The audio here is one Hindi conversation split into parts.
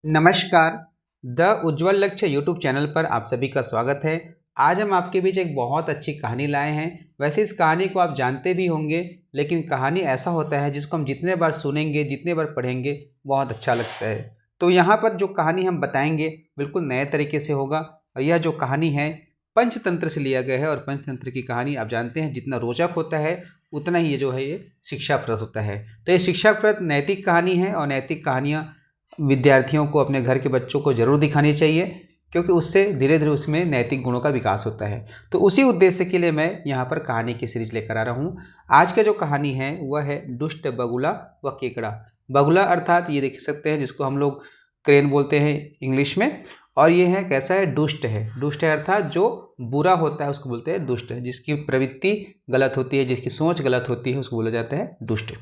नमस्कार। द उज्ज्वल लक्ष्य यूट्यूब चैनल पर आप सभी का स्वागत है। आज हम आपके बीच एक बहुत अच्छी कहानी लाए हैं। वैसे इस कहानी को आप जानते भी होंगे, लेकिन कहानी ऐसा होता है जिसको हम जितने बार सुनेंगे, जितने बार पढ़ेंगे, बहुत अच्छा लगता है। तो यहाँ पर जो कहानी हम बताएंगे बिल्कुल नए तरीके से होगा। और यह जो कहानी है पंचतंत्र से लिया गया है, और पंचतंत्र की कहानी आप जानते हैं जितना रोचक होता है उतना ही ये जो है ये शिक्षाप्रद होता है। तो ये शिक्षाप्रद नैतिक कहानी है, और नैतिक कहानियाँ विद्यार्थियों को, अपने घर के बच्चों को ज़रूर दिखानी चाहिए, क्योंकि उससे धीरे धीरे उसमें नैतिक गुणों का विकास होता है। तो उसी उद्देश्य के लिए मैं यहाँ पर कहानी की सीरीज लेकर आ रहा हूँ। आज का जो कहानी है वह है दुष्ट बगुला व केकड़ा। बगुला अर्थात ये देख सकते हैं जिसको हम लोग क्रेन बोलते हैं इंग्लिश में, और ये है कैसा है, दुष्ट है। दुष्ट है अर्थात जो बुरा होता है उसको बोलते हैं दुष्ट। जिसकी प्रवृत्ति गलत होती है, जिसकी सोच गलत होती है, उसको बोला जाता है दुष्ट।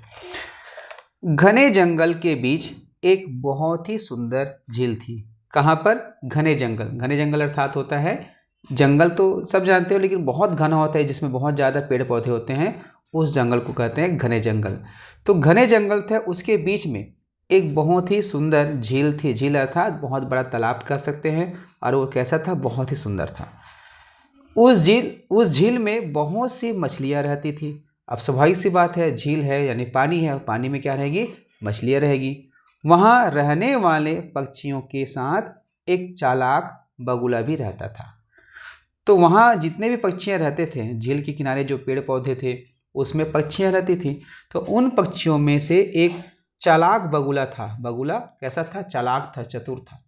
घने जंगल के बीच एक बहुत ही सुंदर झील थी। कहाँ पर? घने जंगल। घने जंगल अर्थात होता है जंगल, तो सब जानते हो, लेकिन बहुत घना होता है जिसमें बहुत ज़्यादा पेड़ पौधे होते हैं, उस जंगल को कहते हैं घने जंगल। तो घने जंगल था, उसके बीच में एक बहुत ही सुंदर झील थी। झील अर्थात बहुत बड़ा तालाब कह सकते हैं, और वो कैसा था? बहुत ही सुंदर था। उस झील में बहुत सी मछलियाँ रहती थी। अब स्वाभाविक सी बात है, झील है यानी पानी है, और पानी में क्या रहेगी? मछलियाँ रहेगी। वहाँ रहने वाले पक्षियों के साथ एक चालाक बगुला भी रहता था। तो वहाँ जितने भी पक्षियाँ रहते थे, झील के किनारे जो पेड़ पौधे थे उसमें पक्षियाँ रहती थी। तो उन पक्षियों में से एक चालाक बगुला था। बगुला कैसा था? चालाक था, चतुर था।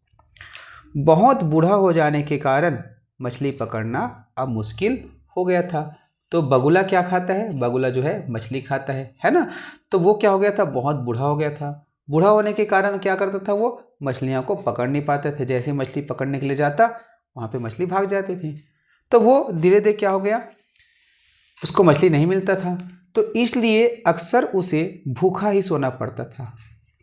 बहुत बूढ़ा हो जाने के कारण मछली पकड़ना अब मुश्किल हो गया था। तो बगुला क्या खाता है? बगुला जो है मछली खाता है ना। तो वो क्या हो गया था? बहुत बूढ़ा हो गया था। बूढ़ा होने के कारण क्या करता था? वो मछलियों को पकड़ नहीं पाते थे। जैसे मछली पकड़ने के लिए जाता, वहाँ पे मछली भाग जाती थी। तो वो धीरे धीरे क्या हो गया, उसको मछली नहीं मिलता था। तो इसलिए अक्सर उसे भूखा ही सोना पड़ता था,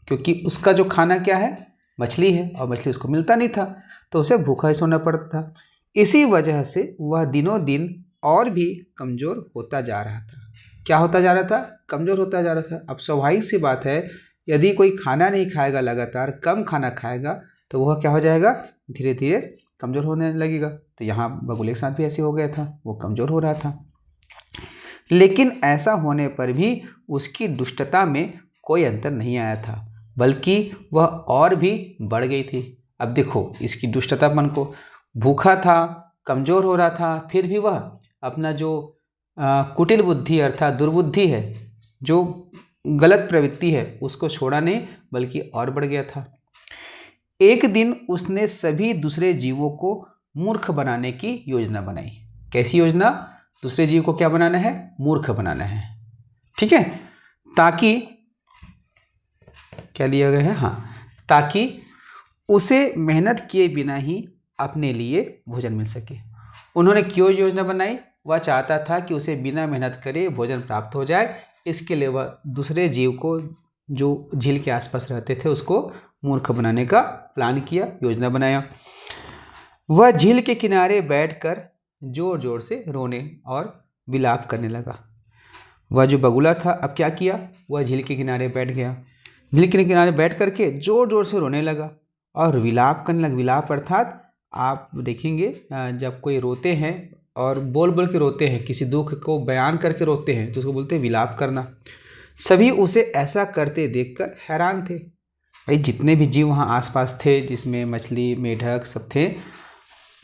क्योंकि उसका जो खाना क्या है? मछली है, और मछली उसको मिलता नहीं था, तो उसे भूखा ही सोना पड़ता था। इसी वजह से वह दिनों दिन और भी कमज़ोर होता जा रहा था। क्या होता जा रहा था? कमज़ोर होता जा रहा था। अब स्वाभाविक सी बात है, यदि कोई खाना नहीं खाएगा, लगातार कम खाना खाएगा, तो वह क्या हो जाएगा? धीरे धीरे कमज़ोर होने लगेगा। तो यहाँ बगुले के साथ भी ऐसे हो गया था, वो कमज़ोर हो रहा था। लेकिन ऐसा होने पर भी उसकी दुष्टता में कोई अंतर नहीं आया था, बल्कि वह और भी बढ़ गई थी। अब देखो इसकी दुष्टतापन को, भूखा था, कमज़ोर हो रहा था, फिर भी वह अपना जो कुटिल बुद्धि अर्थात दुर्बुद्धि है, जो गलत प्रवृत्ति है, उसको छोड़ा नहीं बल्कि और बढ़ गया था। एक दिन उसने सभी दूसरे जीवों को मूर्ख बनाने की योजना बनाई। कैसी योजना? दूसरे जीव को क्या बनाना है? मूर्ख बनाना है। ठीक है, ताकि क्या लिया गया है? हाँ, ताकि उसे मेहनत किए बिना ही अपने लिए भोजन मिल सके। उन्होंने क्यों योजना बनाई? वह चाहता था कि उसे बिना मेहनत करे भोजन प्राप्त हो जाए। इसके लिए वह दूसरे जीव को, जो झील के आसपास रहते थे, उसको मूर्ख बनाने का प्लान किया, योजना बनाया। वह झील के किनारे बैठकर जोर जोर से रोने और विलाप करने लगा। वह जो बगुला था, अब क्या किया? वह झील के किनारे बैठ गया। झील के किनारे बैठ करके जोर जोर से रोने लगा और विलाप करने लगा। विलाप अर्थात आप देखेंगे जब कोई रोते हैं और बोल बोल के रोते हैं, किसी दुख को बयान करके रोते हैं, तो उसको बोलते हैं विलाप करना। सभी उसे ऐसा करते देखकर हैरान थे। भाई जितने भी जीव वहाँ आसपास थे, जिसमें मछली, मेढक सब थे,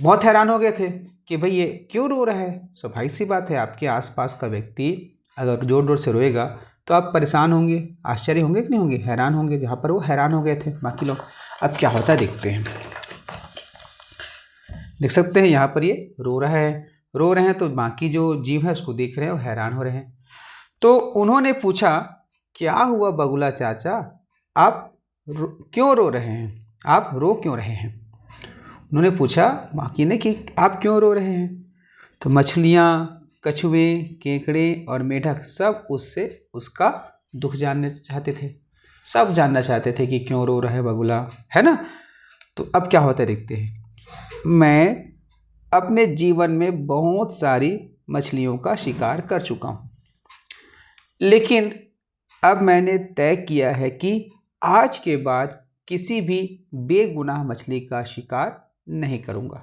बहुत हैरान हो गए थे कि भाई ये क्यों रो रहा है। स्वाभाविक सी बात है, आपके आसपास का व्यक्ति अगर जोर जोर से रोएगा तो आप परेशान होंगे, आश्चर्य होंगे कि नहीं होंगे? हैरान होंगे। जहाँ पर वो हैरान हो गए थे बाकी लोग। अब क्या होता है देखते हैं। देख सकते हैं यहाँ पर ये रो रहा है। रो रहे हैं तो बाकी जो जीव है उसको देख रहे हैं और हैरान हो रहे हैं। तो उन्होंने पूछा, क्या हुआ बगुला चाचा, आप क्यों रो रहे हैं? आप रो क्यों रहे हैं? उन्होंने पूछा बाकी ने कि आप क्यों रो रहे हैं? तो मछलियाँ, कछुए, केकड़े और मेढक सब उससे उसका दुख जानना चाहते थे। सब जानना चाहते थे कि क्यों रो रहा है बगुला, है ना। तो अब क्या होता है देखते हैं। मैं अपने जीवन में बहुत सारी मछलियों का शिकार कर चुका हूँ, लेकिन अब मैंने तय किया है कि आज के बाद किसी भी बेगुनाह मछली का शिकार नहीं करूँगा।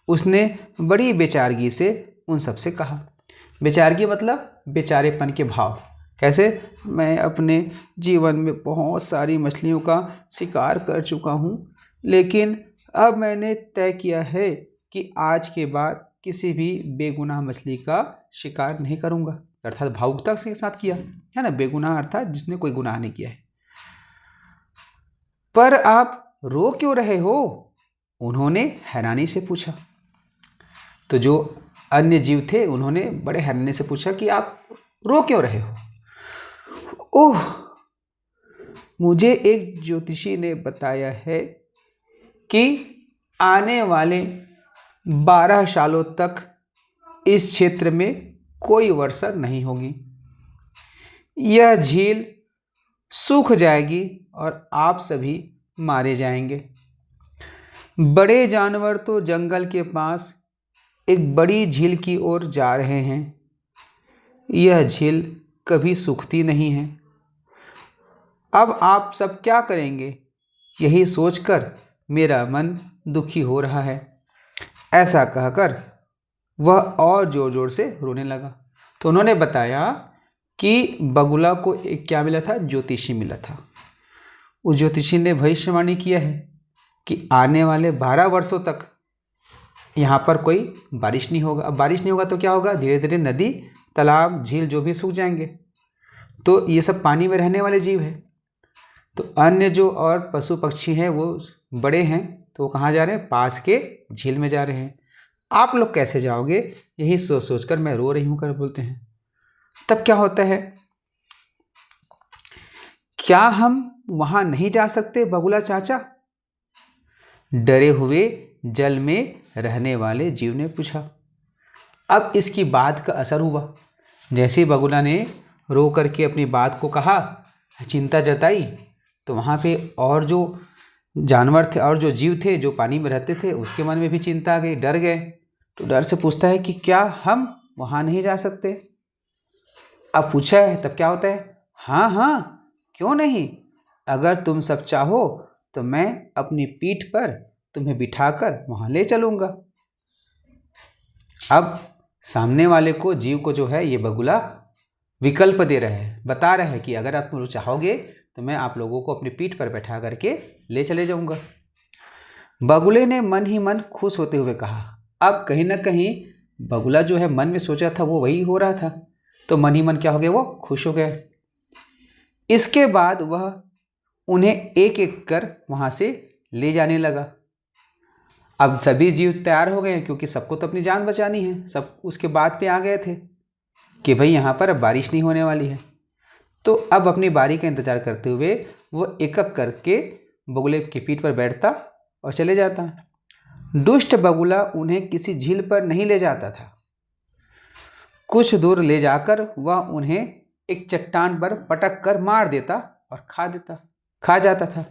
उसने बड़ी बेचारगी से उन सबसे कहा। बेचारगी मतलब बेचारेपन के भाव। कैसे? मैं अपने जीवन में बहुत सारी मछलियों का शिकार कर चुका हूँ, लेकिन अब मैंने तय किया है कि आज के बाद किसी भी बेगुनाह मछली का शिकार नहीं करूँगा। अर्थात भावुकता के साथ किया है ना, बेगुनाह अर्थात जिसने कोई गुनाह नहीं किया है। पर आप रो क्यों रहे हो? उन्होंने हैरानी से पूछा। तो जो अन्य जीव थे उन्होंने बड़े हैरानी से पूछा कि आप रो क्यों रहे हो? ओह, मुझे एक ज्योतिषी ने बताया है कि आने वाले 12 सालों तक इस क्षेत्र में कोई वर्षा नहीं होगी। यह झील सूख जाएगी और आप सभी मारे जाएंगे। बड़े जानवर तो जंगल के पास एक बड़ी झील की ओर जा रहे हैं। यह झील कभी सूखती नहीं है। अब आप सब क्या करेंगे? यही सोचकर मेरा मन दुखी हो रहा है। ऐसा कहकर वह और जोर जोर से रोने लगा। तो उन्होंने बताया कि बगुला को एक क्या मिला था? ज्योतिषी मिला था। उस ज्योतिषी ने भविष्यवाणी किया है कि आने वाले 12 वर्षों तक यहाँ पर कोई बारिश नहीं होगा। अब बारिश नहीं होगा तो क्या होगा? धीरे धीरे नदी, तालाब, झील जो भी सूख जाएंगे। तो ये सब पानी में रहने वाले जीव हैं। तो अन्य जो और पशु पक्षी हैं वो बड़े हैं, तो वो कहाँ जा रहे हैं? पास के झील में जा रहे हैं। आप लोग कैसे जाओगे? यही सोच सोचकर मैं रो रही हूँ कर बोलते हैं। तब क्या होता है? क्या हम वहाँ नहीं जा सकते बगुला चाचा? डरे हुए जल में रहने वाले जीव ने पूछा। अब इसकी बात का असर हुआ। जैसे ही बगुला ने रो करके अपनी बात को कहा, चिंता जताई, तो वहाँ पे और जो जानवर थे और जो जीव थे जो पानी में रहते थे उसके मन में भी चिंता आ गई, डर गए। तो डर से पूछता है कि क्या हम वहाँ नहीं जा सकते? अब पूछा है तब क्या होता है? हाँ हाँ, क्यों नहीं? अगर तुम सब चाहो तो मैं अपनी पीठ पर तुम्हें बिठाकर वहाँ ले चलूँगा। अब सामने वाले को, जीव को जो है ये बगुला विकल्प दे रहे हैं, बता रहे हैं कि अगर आप लोग चाहोगे तो मैं आप लोगों को अपनी पीठ पर बैठा करके ले चले जाऊँगा। बगुले ने मन ही मन खुश होते हुए कहा। अब कहीं ना कहीं बगुला जो है मन में सोचा था वो वही हो रहा था, तो मन ही मन क्या हो गया? वो खुश हो गया। इसके बाद वह उन्हें एक एक कर वहाँ से ले जाने लगा। अब सभी जीव तैयार हो गए क्योंकि सबको तो अपनी जान बचानी है। सब उसके बाद पे आ गए थे कि भाई यहाँ पर अब बारिश नहीं होने वाली है। तो अब अपनी बारी का इंतज़ार करते हुए वो एक एक करके बगुले की पीठ पर बैठता और चले जाता। दुष्ट बगुला उन्हें किसी झील पर नहीं ले जाता था। कुछ दूर ले जाकर वह उन्हें एक चट्टान पर पटक कर मार देता और खा जाता था।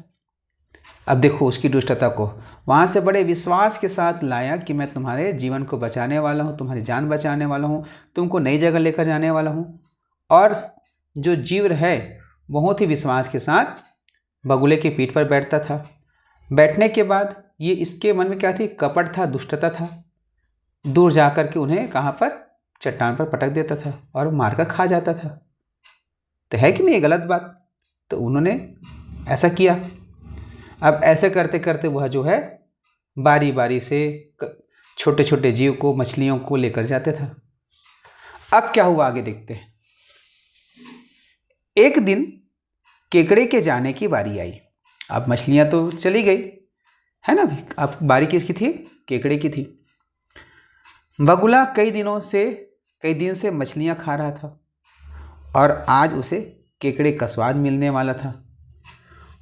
अब देखो उसकी दुष्टता को। वहाँ से बड़े विश्वास के साथ लाया कि मैं तुम्हारे जीवन को बचाने वाला हूँ, तुम्हारी जान बचाने वाला हूँ, तुमको नई जगह लेकर जाने वाला हूँ। और जो जीव है बहुत ही विश्वास के साथ बगुले की पीठ पर बैठता था। बैठने के बाद ये इसके मन में क्या थी? कपट था, दुष्टता था। दूर जा कर के उन्हें कहाँ पर? चट्टान पर पटक देता था और मारकर खा जाता था। तो है कि नहीं गलत बात? तो उन्होंने ऐसा किया। अब ऐसे करते करते वह जो है बारी बारी से छोटे छोटे जीव को, मछलियों को लेकर जाते था। अब क्या हुआ आगे देखते हैं। एक दिन केकड़े के जाने की बारी आई। अब मछलियां तो चली गई है ना, अब बारी किसकी थी? केकड़े की थी। बगुला कई दिन से मछलियां खा रहा था और आज उसे केकड़े का स्वाद मिलने वाला था।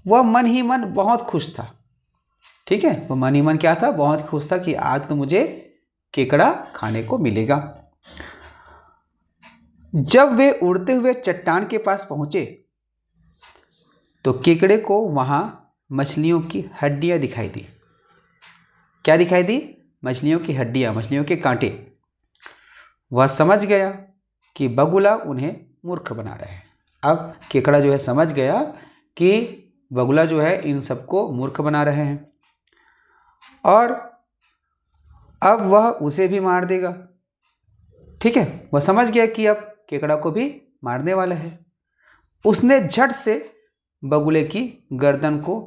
वह मन ही मन बहुत खुश था। ठीक है, वह मन ही मन क्या था? बहुत खुश था कि आज तो मुझे केकड़ा खाने को मिलेगा। जब वे उड़ते हुए चट्टान के पास पहुंचे तो केकड़े को वहां मछलियों की हड्डियां दिखाई दी। क्या दिखाई दी? मछलियों की हड्डियां, मछलियों के कांटे। वह समझ गया कि बगुला उन्हें मूर्ख बना रहा है। अब केकड़ा जो है समझ गया कि बगुला जो है इन सबको मूर्ख बना रहे हैं और अब वह उसे भी मार देगा। ठीक है, वह समझ गया कि अब केकड़ा को भी मारने वाला है। उसने झट से बगुले की गर्दन को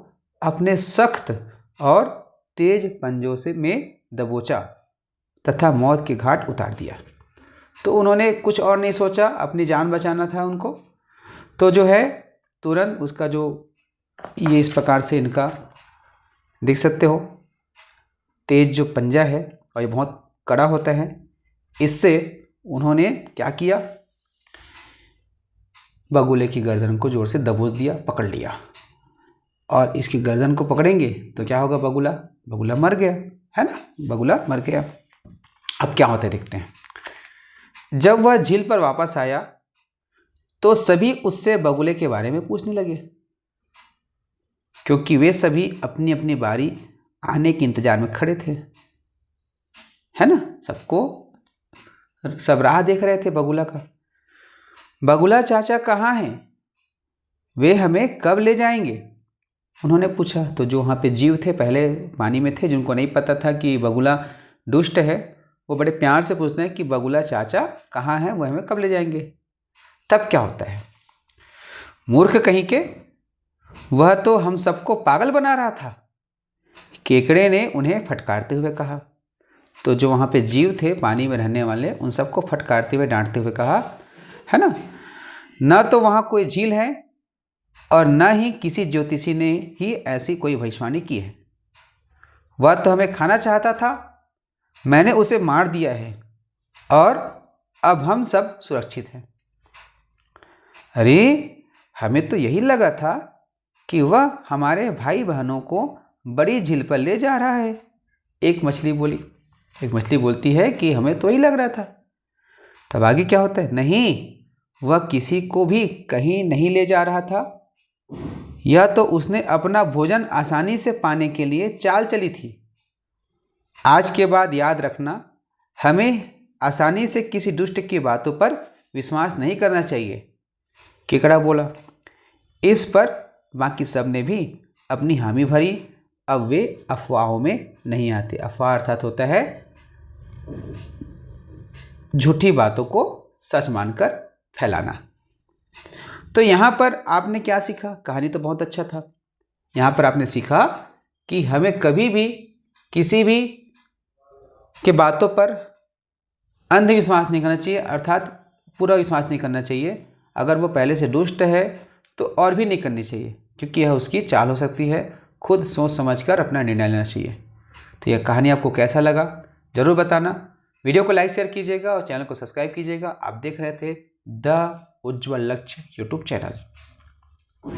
अपने सख्त और तेज पंजों से में दबोचा तथा मौत के घाट उतार दिया। तो उन्होंने कुछ और नहीं सोचा, अपनी जान बचाना था उनको। तो जो है तुरंत उसका जो ये इस प्रकार से इनका देख सकते हो तेज जो पंजा है और ये बहुत कड़ा होता है, इससे उन्होंने क्या किया, बगुले की गर्दन को जोर से दबोच दिया, पकड़ लिया। और इसकी गर्दन को पकड़ेंगे तो क्या होगा, बगुला मर गया, है ना, बगुला मर गया। अब क्या होता है देखते हैं। जब वह झील पर वापस आया तो सभी उससे बगुले के बारे में पूछने लगे, क्योंकि वे सभी अपनी अपनी बारी आने के इंतजार में खड़े थे, है ना। सब राह देख रहे थे बगुला का। बगुला चाचा कहाँ हैं, वे हमें कब ले जाएंगे, उन्होंने पूछा। तो जो वहाँ पे जीव थे, पहले पानी में थे, जिनको नहीं पता था कि बगुला दुष्ट है, वो बड़े प्यार से पूछते हैं कि बगुला चाचा कहाँ हैं, वह हमें कब ले जाएंगे। तब क्या होता है, मूर्ख कहीं के, वह तो हम सबको पागल बना रहा था, केकड़े ने उन्हें फटकारते हुए कहा। तो जो वहाँ पे जीव थे पानी में रहने वाले, उन सबको फटकारते हुए डांटते हुए कहा, है ना, न तो वहाँ कोई झील है और न ही किसी ज्योतिषी ने ही ऐसी कोई भविष्यवाणी की है। वह तो हमें खाना चाहता था, मैंने उसे मार दिया है और अब हम सब सुरक्षित हैं। अरे, हमें तो यही लगा था कि वह हमारे भाई बहनों को बड़ी झील पर ले जा रहा है, एक मछली बोली। एक मछली बोलती है कि हमें तो यही लग रहा था। तब आगे क्या होता है, नहीं, वह किसी को भी कहीं नहीं ले जा रहा था, यह तो उसने अपना भोजन आसानी से पाने के लिए चाल चली थी। आज के बाद याद रखना, हमें आसानी से किसी दुष्ट की बातों पर विश्वास नहीं करना चाहिए, केकड़ा बोला। इस पर बाकी सब ने भी अपनी हामी भरी। अब वे अफवाहों में नहीं आते। अफवाह अर्थात होता है झूठी बातों को सच मानकर फैलाना। तो यहाँ पर आपने क्या सीखा, कहानी तो बहुत अच्छा था। यहाँ पर आपने सीखा कि हमें कभी भी किसी भी के बातों पर अंधविश्वास नहीं करना चाहिए, अर्थात पूरा विश्वास नहीं करना चाहिए। अगर वो पहले से दुष्ट है तो और भी नहीं करनी चाहिए, क्योंकि यह उसकी चाल हो सकती है। खुद सोच समझकर अपना निर्णय लेना चाहिए। तो यह कहानी आपको कैसा लगा ज़रूर बताना। वीडियो को लाइक शेयर कीजिएगा और चैनल को सब्सक्राइब कीजिएगा। आप देख रहे थे द उज्ज्वल लक्ष्य यूट्यूब चैनल।